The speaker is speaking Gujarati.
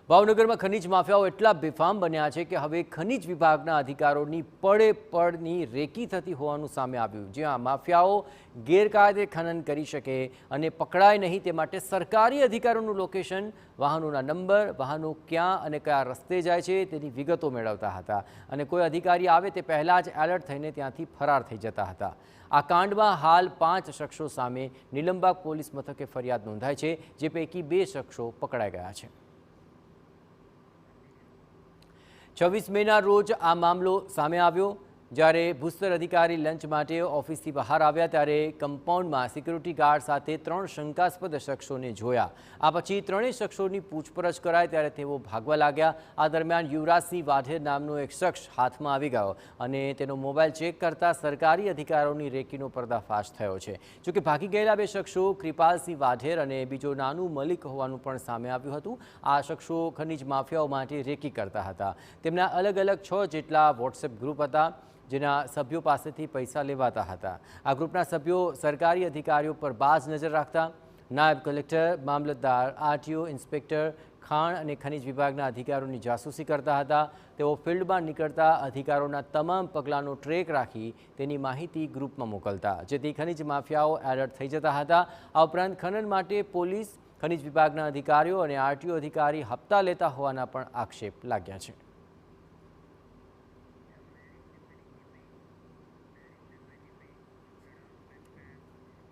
ભાવનગરમાં ખનીજ માફિયાઓ એટલા બેફામ બન્યા છે કે હવે ખનીજ વિભાગના અધિકારીઓની પડે પડની રેકી થતી હોવાનું સામે આવ્યું। જ્યાં માફિયાઓ ગેરકાયદે ખનન કરી શકે અને પકડાય નહીં તે માટે સરકારી અધિકારીઓનું લોકેશન, વાહનોના નંબર, વાહનો ક્યાં અને કયા રસ્તે જાય છે તેની વિગતો મેળવતા હતા અને કોઈ અધિકારી આવે તે પહેલાં જ એલર્ટ થઈને ત્યાંથી ફરાર થઈ જતા હતા। આ કાંડમાં હાલ 5 શખ્સો સામે નીલમબાગ પોલીસ મથકે ફરિયાદ નોંધાઈ છે, જે પૈકી 2 શખ્સો પકડાઈ ગયા છે। 26 મેના રોજ આ મામલો સામે આવ્યો, જ્યારે ભૂસ્તર અધિકારી લંચ માટે ઓફિસથી બહાર આવ્યા ત્યારે કમ્પાઉન્ડમાં સિક્યુરિટી ગાર્ડ સાથે 3 શંકાસ્પદ શખ્સોને જોયા। આ પછી ત્રણેય શખ્સોની પૂછપરછ કરાઈ ત્યારે તેઓ ભાગવા લાગ્યા। આ દરમિયાન યુવરાજસિંહ વાઢેર નામનો એક શખ્સ હાથમાં આવી ગયો અને તેનો મોબાઈલ ચેક કરતા સરકારી અધિકારીઓની રેકીનો પર્દાફાશ થયો છે। જોકે ભાગી ગયેલા 2 શખ્સો કૃપાલસિંહ વાઢેર અને બીજો નાનુ મલિક હોવાનું પણ સામે આવ્યું હતું। આ શખ્સો ખનીજ માફિયાઓ માટે રેકી કરતા હતા। તેમના અલગ અલગ 6 જેટલા વોટ્સએપ ગ્રુપ હતા, જેના સભ્યો પાસેથી પૈસા લેવાતા હતા। આ ગ્રુપના સભ્યો સરકારી અધિકારીઓ પર બાજ નજર રાખતા, નાયબ કલેક્ટર, મામલતદાર, આરટીઓ, ઇન્સ્પેક્ટર, ખાણ અને ખનીજ વિભાગના અધિકારીઓની જાસૂસી કરતા હતા। તેઓ ફિલ્ડમાં નીકળતા અધિકારીઓના તમામ પગલાંનો ટ્રેક રાખી તેની માહિતી ગ્રુપમાં મોકલતા, જેથી ખનીજ માફિયાઓ એલર્ટ થઈ જતા હતા। આ ઉપરાંત ખનન માટે પોલીસ, ખનીજ વિભાગના અધિકારીઓ અને આરટીઓ અધિકારી હપ્તા લેતા હોવાના પણ આક્ષેપ લાગ્યા છે।